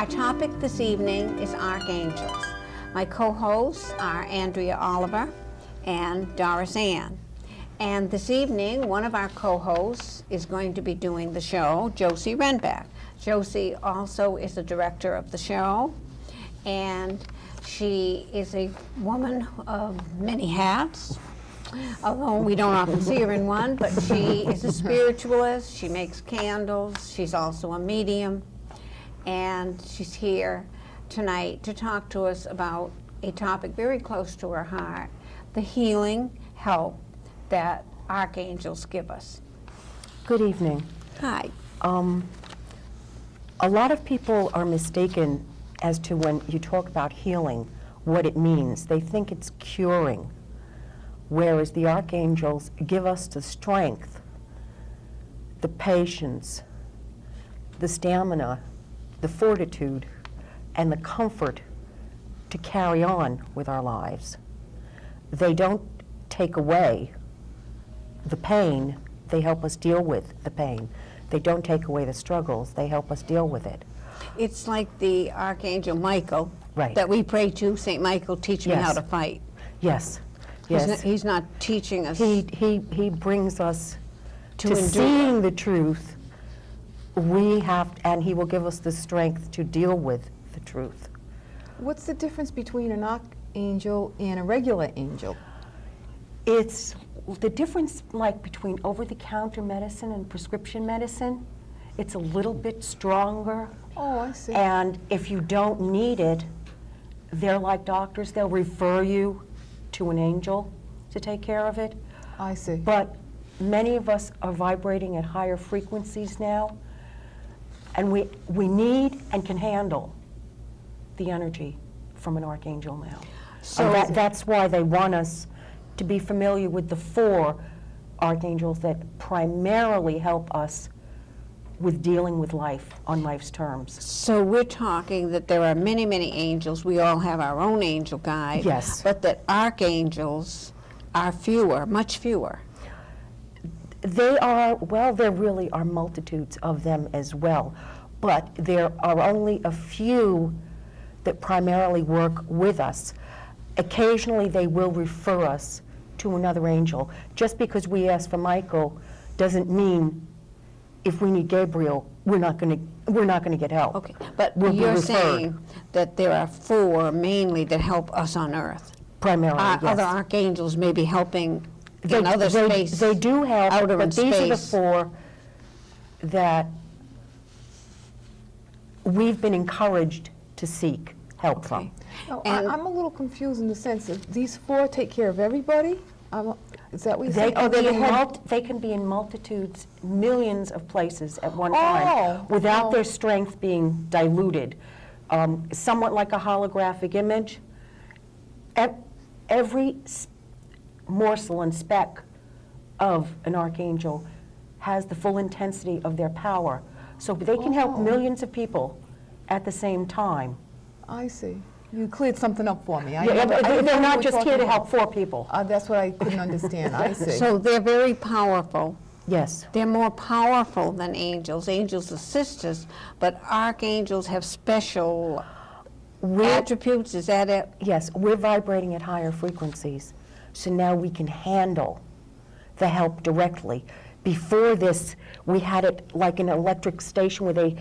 Our topic this evening is archangels. My co-hosts are Andrea Oliver and Doris Ann. And this evening, one of our co-hosts is going to be doing the show, Josie Renbeck. Josie also is the director of the show, and she is a woman of many hats, although we don't often see her in one, but she is a spiritualist, she makes candles, she's also a medium, and she's here tonight to talk to us about a topic very close to her heart, the healing help that archangels give us. Good evening. Hi. A lot of people are mistaken as to when you talk about healing, what it means. They think it's curing, whereas the archangels give us the strength, the patience, the stamina, the fortitude, and the comfort to carry on with our lives. They don't take away the pain, they help us deal with the pain. They don't take away the struggles, they help us deal with it. It's like the Archangel Michael Right. that we pray to, St. Michael, teach me Yes. how to fight. Yes, yes. He's not teaching us He brings us to endure. seeing the truth. And he will give us the strength to deal with the truth. What's the difference between an archangel and a regular angel? It's the difference like between over-the-counter medicine and prescription medicine. It's a little bit stronger. Oh, I see. And if you don't need it, they're like doctors. They'll refer you to an angel to take care of it. I see. But many of us are vibrating at higher frequencies now, and we need and can handle the energy from an archangel now. So That's why they want us to be familiar with the 4 archangels that primarily help us with dealing with life on life's terms. So we're talking that there are many, many angels. We all have our own angel guide. Yes. But that archangels are fewer, much fewer. They are, well, there really are multitudes of them as well, but there are only a few that primarily work with us. Occasionally they will refer us to another angel. Just because we ask for Michael doesn't mean if we need Gabriel, we're not going to get help. Okay, but We'll be you're referred. saying that there are 4 mainly that help us on Earth. Primarily, yes. Other archangels may be helping in other space. They do help, outer but in these are the space. 4 that we've been encouraged to seek help from. Okay. No, And- I'm a little confused in the sense that these 4 take care of everybody? Is that what you're They saying? Oh, can, they're be the head. they can be in multitudes, millions of places at one Oh, time, without oh. their strength being diluted. Somewhat like a holographic image. Every morsel and speck of an archangel has the full intensity of their power. So they can help Oh. millions of people at the same time. I see. You cleared something up for me. Yeah, didn't know they're what not we're just here talking to help about. 4 people. That's what I couldn't understand. I see. So they're very powerful. Yes. They're more powerful than angels. Angels assist us, but archangels have special attributes. Is that it? Yes, we're vibrating at higher frequencies, so now we can handle the help directly. Before this, we had it like an electric station where they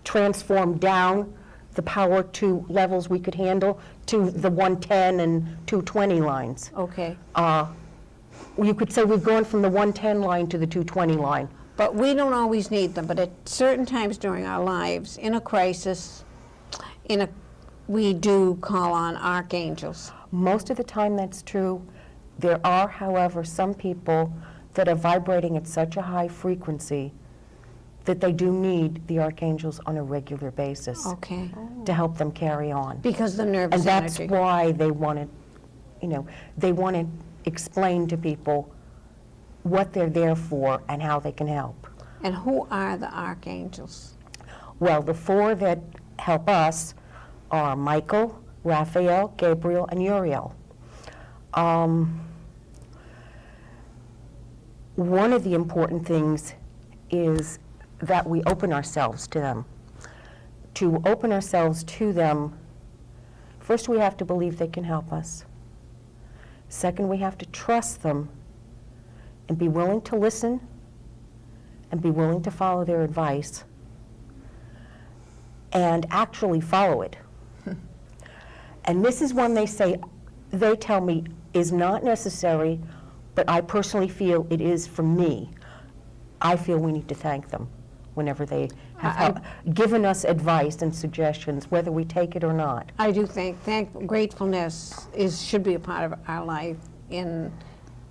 transformed down the power to levels we could handle to the 110 and 220 lines. Okay. You could say we've gone from the 110 line to the 220 line. But we don't always need them, but at certain times during our lives, in a crisis, we do call on archangels. Most of the time that's true. There are, however, some people that are vibrating at such a high frequency that they do need the archangels on a regular basis Okay. to help them carry on. Because the nervous And that's energy. why they want to explain to people what they're there for and how they can help. And who are the archangels? Well, the 4 that help us are Michael, Raphael, Gabriel, and Uriel. One of the important things is that we open ourselves to them. to open ourselves to them, first we have to believe they can help us. Second, we have to trust them and be willing to listen and be willing to follow their advice and actually follow it. And this is one they tell me is not necessary, but I personally feel it is for me. I feel we need to thank them whenever they have given us advice and suggestions, whether we take it or not. I do think gratefulness should be a part of our life, in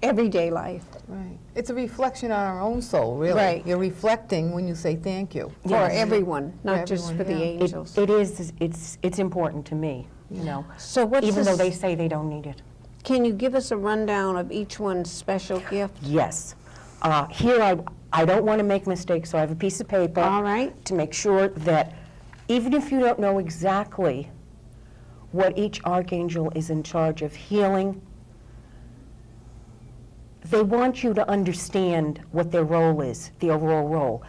everyday life. Right. It's a reflection on our own soul, really. Right. You're reflecting when you say thank you. For everyone, not just for everyone, the yeah. angels. It's important to me, you know, So what's even though this- they say they don't need it. Can you give us a rundown of each one's special gift? Yes. Here I don't want to make mistakes, so I have a piece of paper. All right. To make sure that even if you don't know exactly what each archangel is in charge of healing, they want you to understand what their role is, the overall role.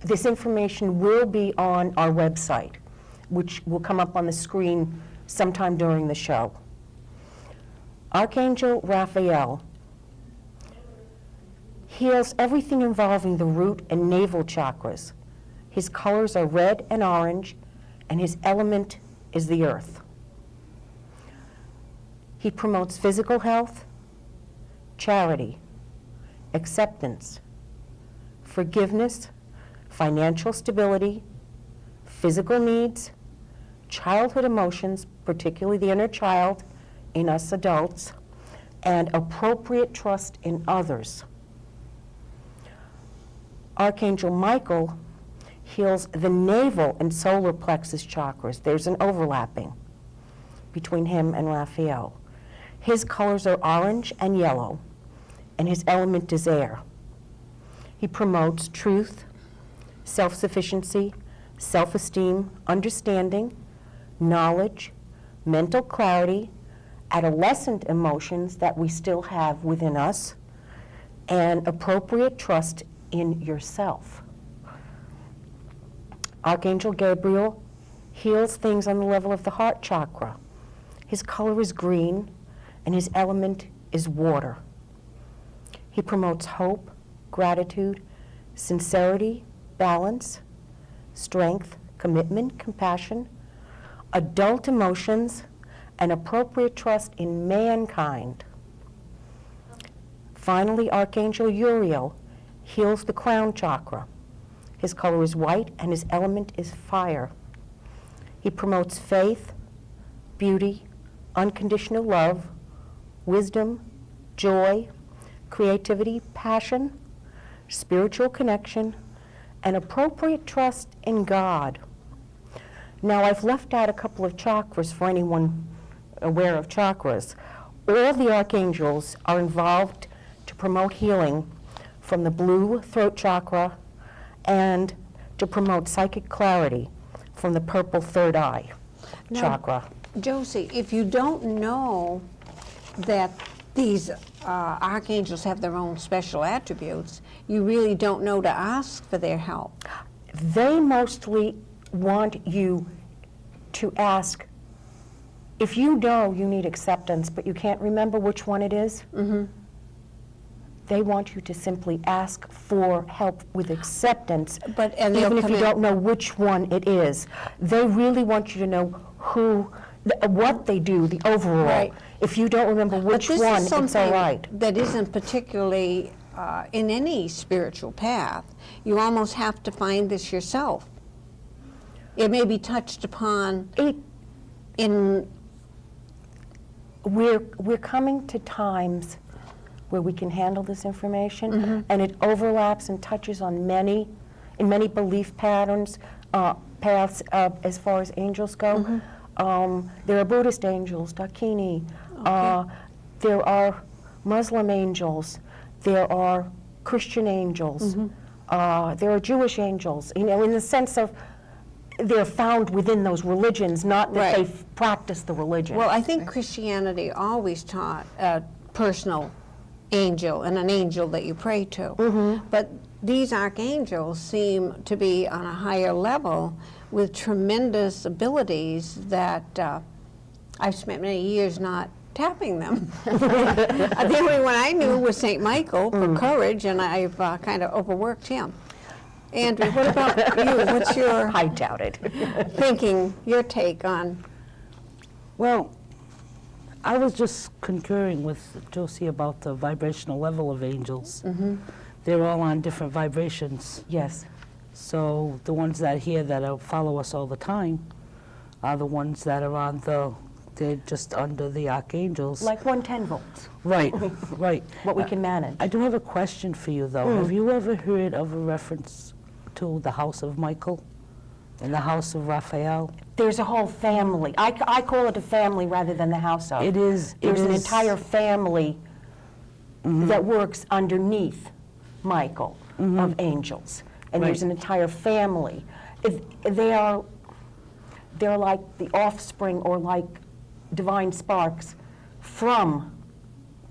This information will be on our website, which will come up on the screen sometime during the show. Archangel Raphael heals everything involving the root and navel chakras. His colors are red and orange, and his element is the earth. He promotes physical health, charity, acceptance, forgiveness, financial stability, physical needs, childhood emotions, particularly the inner child in us adults, and appropriate trust in others. Archangel Michael heals the navel and solar plexus chakras. There's an overlapping between him and Raphael. His colors are orange and yellow, and his element is air. He promotes truth, self-sufficiency, self-esteem, understanding, knowledge, mental clarity, adolescent emotions that we still have within us, and appropriate trust in yourself. Archangel Gabriel heals things on the level of the heart chakra. His color is green, and his element is water. He promotes hope, gratitude, sincerity, balance, strength, commitment, compassion, adult emotions, and appropriate trust in mankind. Finally, Archangel Uriel heals the crown chakra. His color is white, and his element is fire. He promotes faith, beauty, unconditional love, wisdom, joy, creativity, passion, spiritual connection, and appropriate trust in God. Now, I've left out a couple of chakras for anyone aware of chakras. All the archangels are involved to promote healing from the blue throat chakra and to promote psychic clarity from the purple third eye chakra. Josie, if you don't know that these archangels have their own special attributes, you really don't know to ask for their help. They mostly want you to ask, if you know you need acceptance, but you can't remember which one it is, they want you to simply ask for help with acceptance, And they'll even if come you in- don't know which one it is. They really want you to know what they do, the overall. Right. If you don't remember which But one, this is it's all something right. that isn't particularly in any spiritual path. You almost have to find this yourself. It may be touched upon in... We're coming to times where we can handle this information, and it overlaps and touches on many belief patterns, paths as far as angels go. There are Buddhist angels, Dakini. There are Muslim angels. There are Christian angels. There are Jewish angels. You know, in the sense of they're found within those religions, not that Right. they practice the religion. Well, I think Christianity always taught a personal angel and an angel that you pray to. But these archangels seem to be on a higher level with tremendous abilities that I've spent many years not tapping them. The only one I knew was St. Michael for courage, and I've kind of overworked him. Andrew, what about you? What's your I doubt it. thinking, your take on? Well, I was just concurring with Josie about the vibrational level of angels. They're all on different vibrations. Yes. So the ones that follow us all the time are the ones that are on they're just under the archangels. Like 110 volts, Right, right. what we can manage. I do have a question for you, though. Have you ever heard of a reference to the house of Michael and the house of Raphael? There's a whole family. I call it a family rather than the house of. It is. There's an entire family that works underneath Michael of angels. And there's Right. an entire family. They're like the offspring or like divine sparks from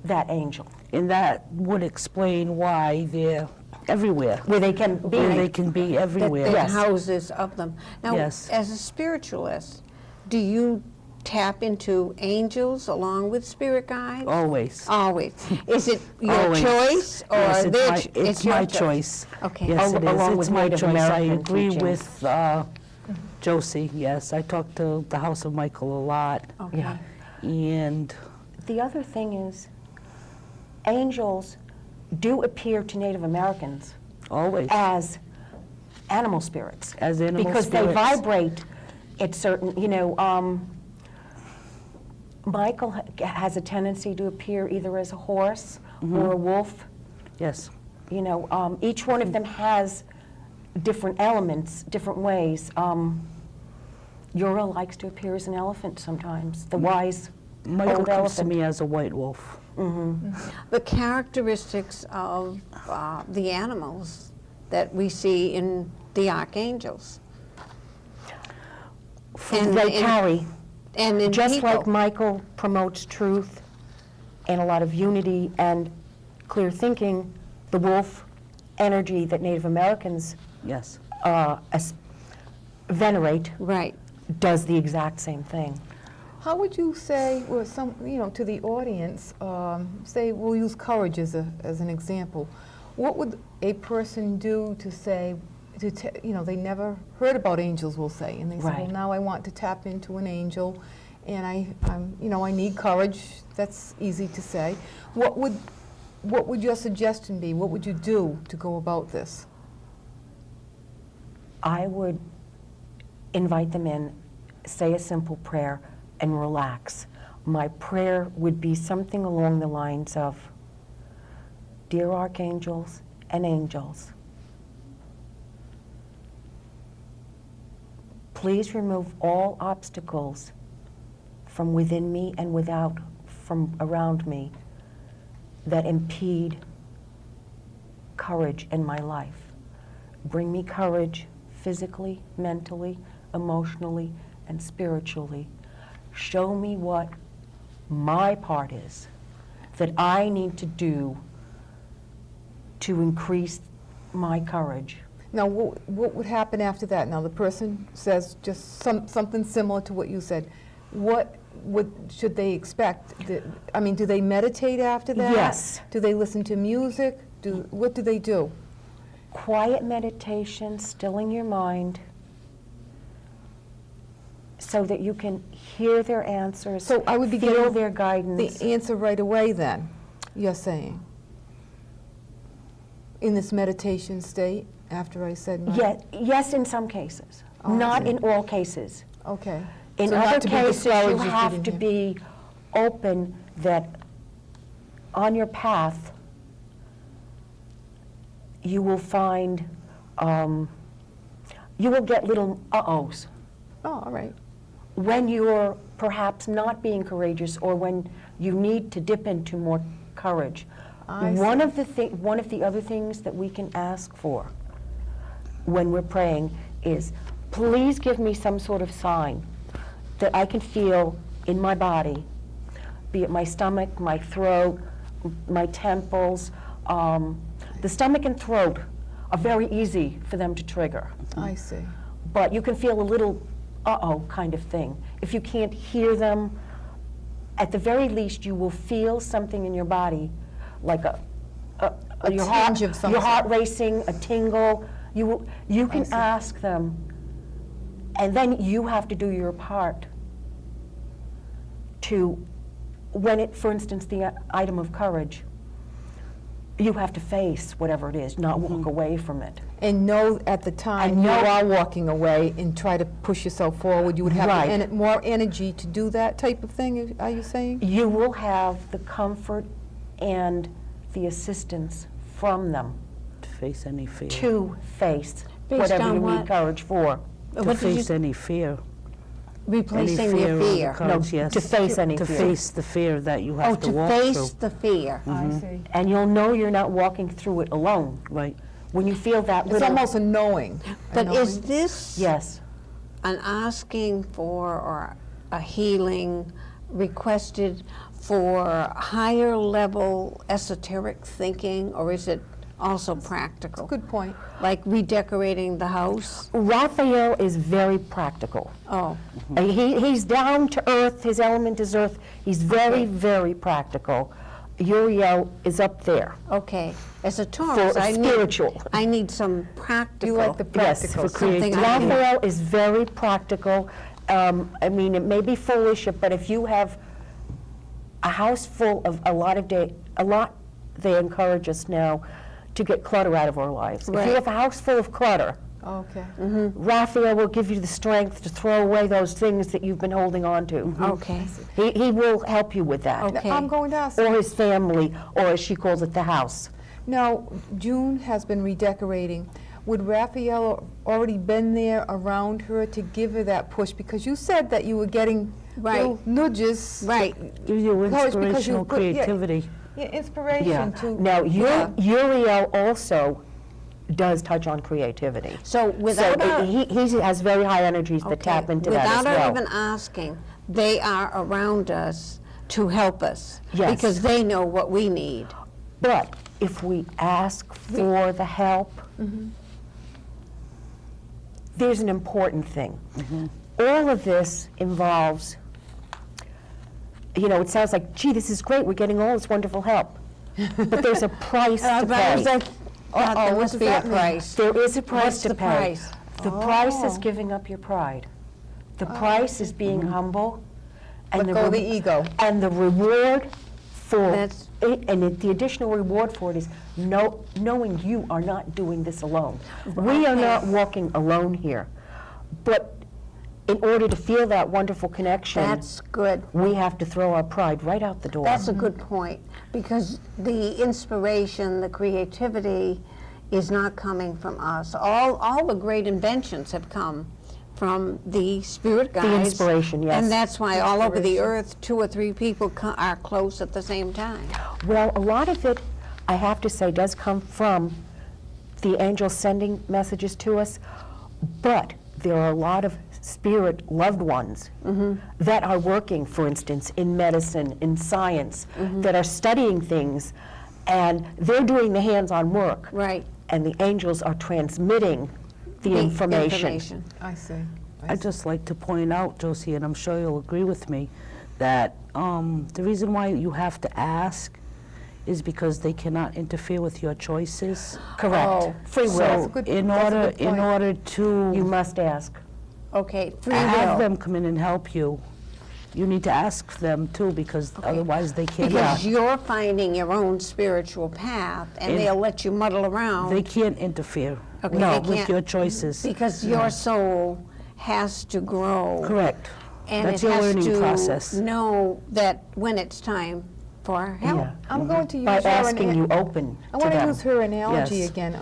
that angel. And that would explain why they're everywhere. Where they can be. Where they can be everywhere. That houses of them. Now, Yes. as a spiritualist, do you tap into angels along with spirit guides? Always. Always. Is it your Always. choice or Yes, it's my your choice. Okay. Yes, it is. Along It's with my Native choice. I American agree teachings. with Josie, yes. I talk to the House of Michael a lot. Okay. Yeah. And The other thing is, angels do appear to Native Americans always, as animal spirits. as animal Because spirits. they vibrate at certain, Michael has a tendency to appear either as a horse or a wolf. Yes. Each one of them has different elements, different ways. Uriel likes to appear as an elephant sometimes, the wise Michael old comes to elephant. me as a white wolf. The characteristics of the animals that we see in the archangels. They carry, and in just people. like Michael promotes truth and a lot of unity and clear thinking, the wolf energy that Native Americans Yes. venerate Right. does the exact same thing. How would you say, or to the audience, say we'll use courage as an example. What would a person do to say, they never heard about angels, we'll say, and they say, well, Right. now I want to tap into an angel, and I need courage. That's easy to say. What would your suggestion be? What would you do to go about this? I would invite them in, say a simple prayer, and relax. My prayer would be something along the lines of, Dear archangels and angels, please remove all obstacles from within me and from around me that impede courage in my life. Bring me courage physically, mentally, emotionally, and spiritually. Show me what my part is that I need to do to increase my courage. Now, what would happen after that? Now, the person says just something similar to what you said. What should they expect? Do they meditate after that? Yes. Do they listen to music? What do they do? Quiet meditation, stilling your mind, so that you can hear their answers, So I would be feel getting their guidance. the answer right away then, you're saying? In this meditation state, after I said my... Yes, in some cases. Oh, I Not see. in all cases. Okay. In So not other to be cases, discouraged you if you have didn't to hear. be open that on your path, you will find, you will get little uh-ohs Oh, all right. when you're perhaps not being courageous or when you need to dip into more courage. I One of the other things that we can ask for when we're praying is, please give me some sort of sign that I can feel in my body, be it my stomach, my throat, my temples. The stomach and throat are very easy for them to trigger. I see. but you can feel a little uh-oh kind of thing. If you can't hear them, at the very least, you will feel something in your body, like your tinge of some your heart sort. racing, a tingle. You can see. ask them, and then you have to do your part to, when it, for instance, the item of courage, you have to face whatever it is, not walk away from it. And know at the time And you know- are walking away and try to push yourself forward, you would have Right. more energy to do that type of thing, are you saying? You will have the comfort and the assistance from them To face any fear. to face Based whatever on you what? need courage for. To What did you face any fear. Replacing Any your or the fear. courage, yes. to face any To fear. face the fear that you have to To walk face through. the fear. I see. And you'll know you're not walking through it alone. Right. When you feel that It's little... almost a knowing. But is this Yes. an asking for or a healing requested for higher level esoteric thinking, or is it also practical? Good point. Like redecorating the house? Raphael is very practical. Oh, He's down to earth, his element is earth. He's very, very practical. Uriel is up there. okay. As a Taurus, For spiritual. I need some practical. You like the Yes, practical. for something I can- Raphael is very practical. I mean, it may be foolish, but if you have a house full of they encourage us now to get clutter out of our lives. If Right. you have a house full of clutter, Okay. Raphael will give you the strength to throw away those things that you've been holding on to. Okay. He will help you with that. Okay. I'm going to ask, Or his family, or as she calls it, the house. now, June has been redecorating. Would Raphael already been there around her to give her that push? Because you said that you were getting Right. little nudges. Right. Gives you Courage because you inspirational put- yeah. creativity. Yeah, inspiration Yeah. to. Now, Yeah. Uriel also does touch on creativity. So without So our, he has very high energies that okay, tap into that as without our well. even asking, they are around us to help us. Yes. Because they know what we need. But if we ask for the help, there's an important thing. All of this involves, it sounds like, gee, this is great, we're getting all this wonderful help. But there's a price to But I was pay. like, Uh-oh, there what must does be a that mean? price. There is a price What's to the pay. price? The price is Oh. giving up your pride. The price is being humble. Let go of the ego. And the reward for That's- it, and the additional reward for it is knowing you are not doing this alone. We are Okay. not walking alone here. But in order to feel that wonderful connection, That's good. we have to throw our pride right out the door. That's a good point, because the inspiration, the creativity is not coming from us. All the great inventions have come from the spirit guides. inspiration, yes. And that's why all over the Inspiration. earth, 2 or 3 people are close at the same time. Well, a lot of it, I have to say, does come from the angels sending messages to us, but there are a lot of spirit loved ones that are working, for instance, in medicine, in science, that are studying things, and they're doing the hands-on work. Right. And the angels are transmitting the information. I see. I'd just like to point out, Josie, and I'm sure you'll agree with me, that the reason why you have to ask is because they cannot interfere with your choices. Correct. Oh, Free so will. that's a good- In that's a order, good in point. order You to must ask. Okay, free have will. them come in and help you, you need to ask them too, because otherwise they can't. Because you're finding your own spiritual path, and And they'll let you muddle around. They can't interfere Okay, No. they with can't- your choices. Because your soul has to grow. Correct. And That's it your has learning to process. know that when it's time for help. Yeah. I'm going to use By her asking you open I to want to them. use her analogy Yes. again,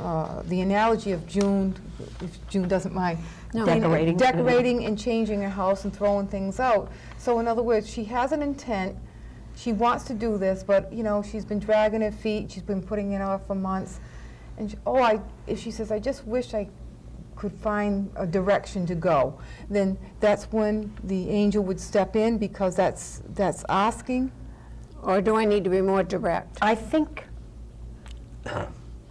the analogy of June, if June doesn't mind. No. Decorating. Decorating and changing her house and throwing things out. So in other words, she has an intent, she wants to do this, but, she's been dragging her feet, she's been putting it off for months. And if she says, I just wish I could find a direction to go, then that's when the angel would step in, because that's asking. Or do I need to be more direct? I think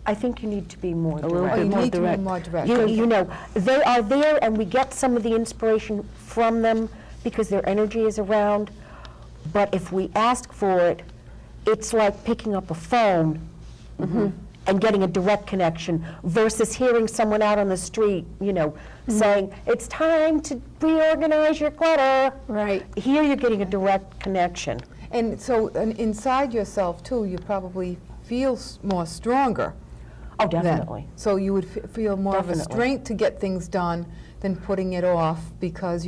I think you need to be more A little direct. Oh, you more need to be direct. more direct. You know, they are there and we get some of the inspiration from them because their energy is around. But if we ask for it, it's like picking up a phone and getting a direct connection versus hearing someone out on the street, you know, saying, it's time to reorganize your clutter. Right. Here you're getting a direct connection. And so inside yourself, too, you probably feel more stronger. Oh, then. definitely. So you would feel more of a Definitely. strength to get things done than putting it off because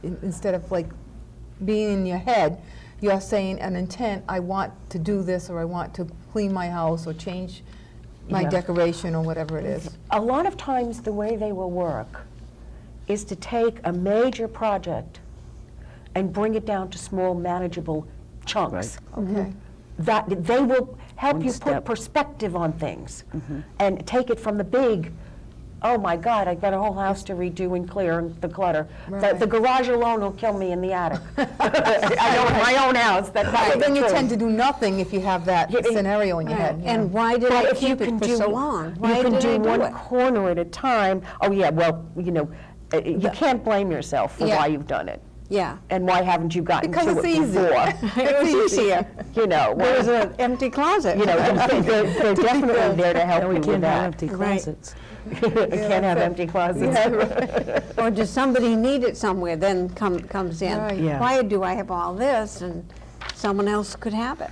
instead of like being in your head, you're saying an intent, I want to do this, or I want to clean my house or change my Yeah. decoration or whatever it is. A lot of times the way they will work is to take a major project and bring it down to small, manageable chunks. Okay. That they will help One you step. put perspective on things and take it from the big, oh my God, I've got a whole house to redo and clear the clutter. Right. The garage alone will kill me in the attic. I know in my own house that But then you true. tend to do nothing if you have that Yeah, scenario in your Right. head. you know. And why did But I if you keep can it for do, so long? Why you can did do I do one it? corner at a time. Oh yeah, well, you know, you can't blame yourself for Yeah. why you've done it. Yeah. And why haven't you gotten Because to it's it easy. before? It was easier. You know, There was well, an empty closet. you know, they're definitely there to help No, you we with can't have that. empty Right. closets. You can't have empty closets. Or does somebody need it somewhere, then comes in? Right. Yeah. Why do I have all this and someone else could have it?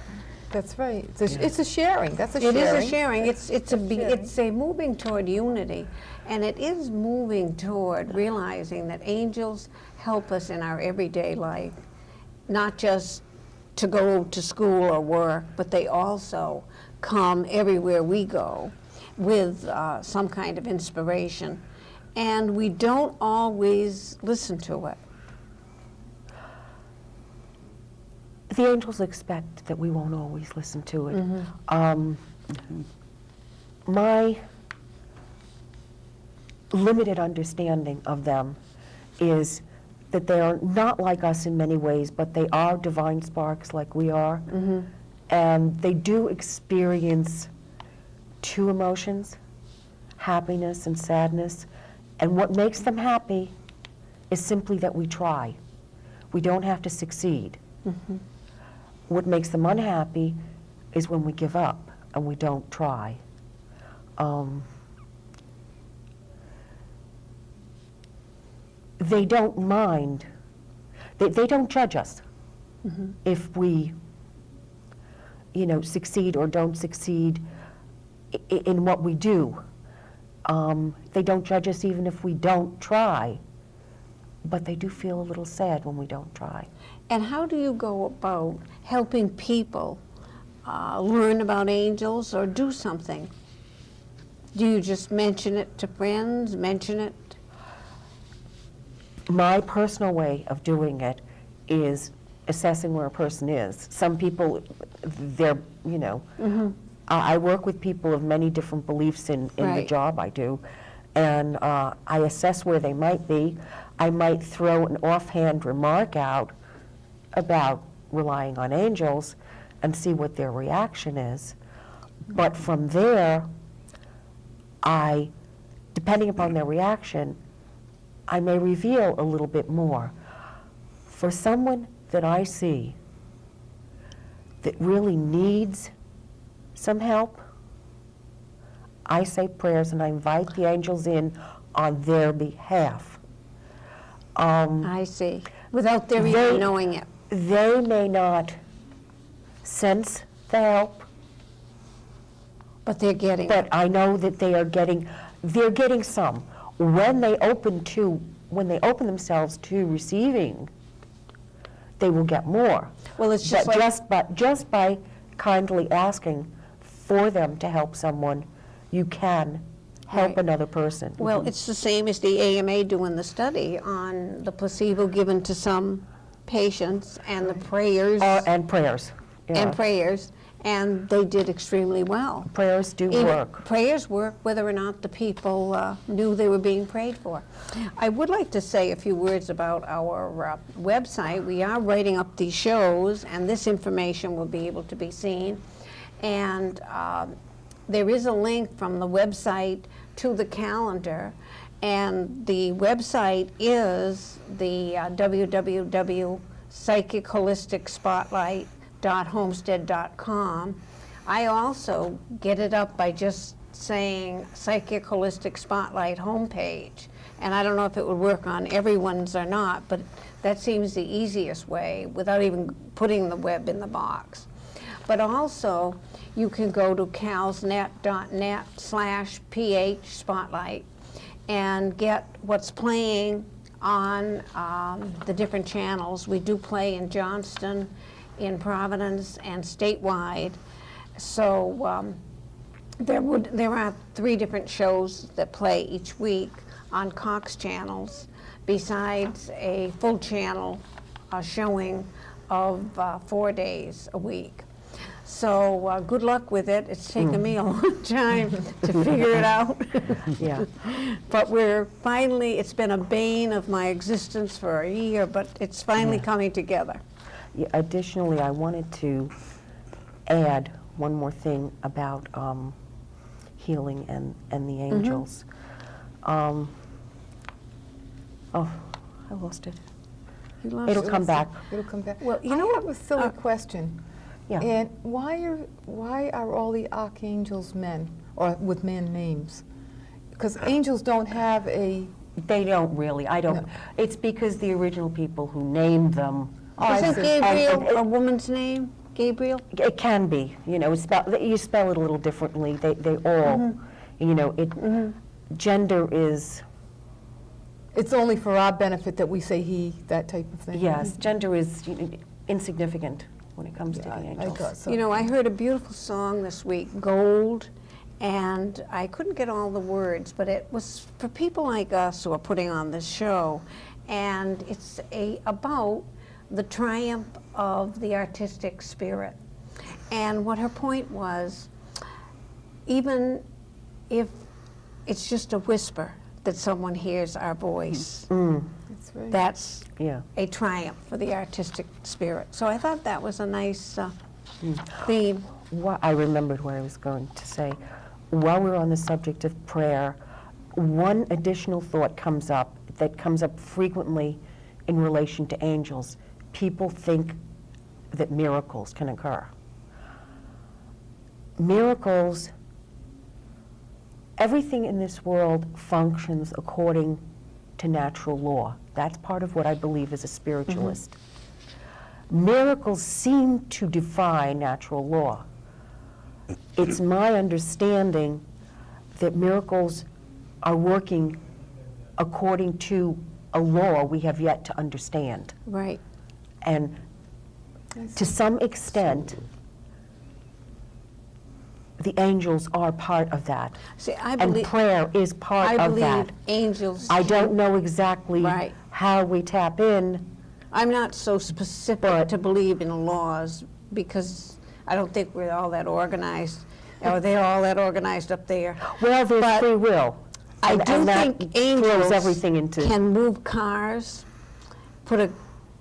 That's right. It's a sharing. That's a It sharing. is a sharing. It's a moving toward unity, and it is moving toward realizing that angels help us in our everyday life, not just to go to school or work, but they also come everywhere we go with some kind of inspiration, and we don't always listen to it. The angels expect that we won't always listen to it. My limited understanding of them is that they are not like us in many ways, but they are divine sparks like we are. And they do experience two emotions, happiness and sadness. And what makes them happy is simply that we try. We don't have to succeed. What makes them unhappy is when we give up and we don't try. They don't mind. They don't judge us if we, you know, succeed or don't succeed in what we do. They don't judge us even if we don't try, but they do feel a little sad when we don't try. And how do you go about helping people learn about angels or do something? Do you just mention it to friends, mention it? My personal way of doing it is assessing where a person is. Some people, they're, you know, I work with people of many different beliefs in the Right. job I do, and I assess where they might be. I might throw an offhand remark out about relying on angels and see what their reaction is. But from there, depending upon their reaction, I may reveal a little bit more. For someone that I see that really needs some help, I say prayers and I invite the angels in on their behalf. I see. Without their They- even knowing it. They may not sense the help, But they're getting but it. I know that they're getting some. When they open themselves to receiving, they will get more. Well, it's just But like, just by kindly asking for them to help someone, you can help Right. another person. well, it's the same as the AMA doing the study on the placebo given to some patients and the prayers And prayers. Yeah. and prayers, and they did extremely well. Prayers do Even- work. Prayers work whether or not the people knew they were being prayed for. I would like to say a few words about our website. We are writing up these shows, and this information will be able to be seen. And there is a link from the website to the calendar, and the website is the www.psychicholisticspotlight.homestead.com. I also get it up by just saying Psychic Holistic Spotlight homepage, and I don't know if it would work on everyone's or not, but that seems the easiest way without even putting the web in the box. But also, you can go to calsnet.net/ph spotlight and get what's playing on the different channels. We do play in Johnston, in Providence, and statewide. So there are 3 different shows that play each week on Cox channels, besides a full channel showing of 4 days a week. So good luck with it. It's taken me a long time to figure it out. Yeah. But we're finally, it's been a bane of my existence for a year, but it's finally coming together. Yeah, additionally, I wanted to add one more thing about healing and the angels. Oh, I lost it. You lost It'll it. come back. It'll come back. Well, you I know have a silly question. Yeah. And why are all the archangels men, or with man names? Because angels don't have a... They don't really. I don't. No. It's because the original people who named them. Isn't see. Gabriel a woman's name? Gabriel? It can be. You know, you spell it a little differently. They all. You know, gender is. It's only for our benefit that we say he, that type of thing. Yes, gender is insignificant when it comes to the I angels. thought so. You know, I heard a beautiful song this week, Gold, and I couldn't get all the words, but it was for people like us who are putting on this show, and it's about the triumph of the artistic spirit. And what her point was, even if it's just a whisper that someone hears our voice, That's right. that's Yeah. a triumph for the artistic spirit. So I thought that was a nice theme. I remembered what I was going to say. While we're on the subject of prayer, one additional thought comes up that comes up frequently in relation to angels. People think that miracles can occur. Miracles, everything in this world functions according to natural law. That's part of what I believe as a spiritualist. Miracles seem to defy natural law. It's my understanding that miracles are working according to a law we have yet to understand. Right. And to some extent, the angels are part of that. See, I And believe, prayer is part I of believe that. angels. I don't know exactly Right. how we tap in. I'm not so specific But- to believe in laws because I don't think we're all that organized. Or they're all that organized up there. Well, there's But free will. I and do that think throws angels everything into. can move cars,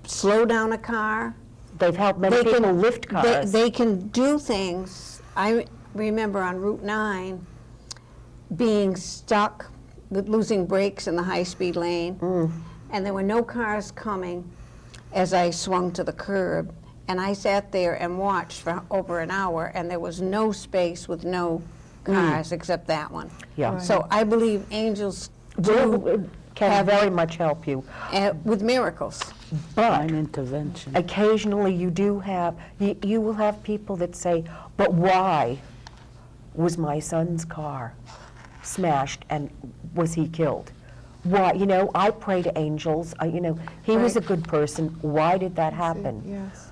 slow down a car. They've helped many people lift cars. They can do things. I remember on Route 9 being stuck with losing brakes in the high-speed lane, and there were no cars coming as I swung to the curb. And I sat there and watched for over an hour, and there was no space with no cars except that one. Yeah. Right. So I believe angels Can have- very much help you. with miracles. But Divine intervention. occasionally you do have, you will have people that say, but why was my son's car smashed and was he killed? Why, you know, I pray to angels, you know, he was a Right. good person, why did that happen? Yes.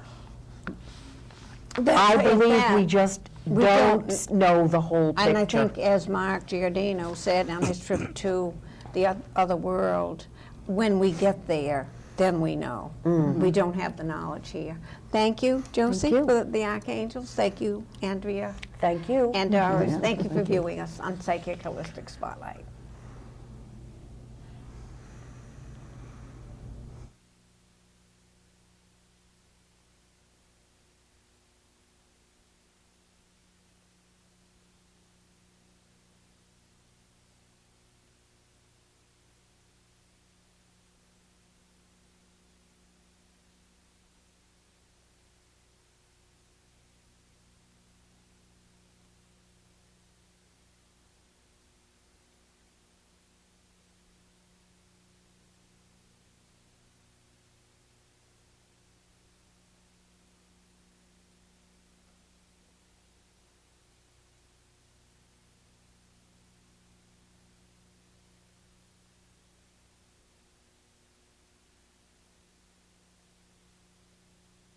I believe that- we just we don't know the whole picture. And I think, as Mark Giordino said on his trip to the other world, when we get there, then we know. We don't have the knowledge here. Thank you, Josie, you. for the Archangels. Thank you, Andrea Thank you. and Doris. Thank you for viewing us on Psychic Holistic Spotlight.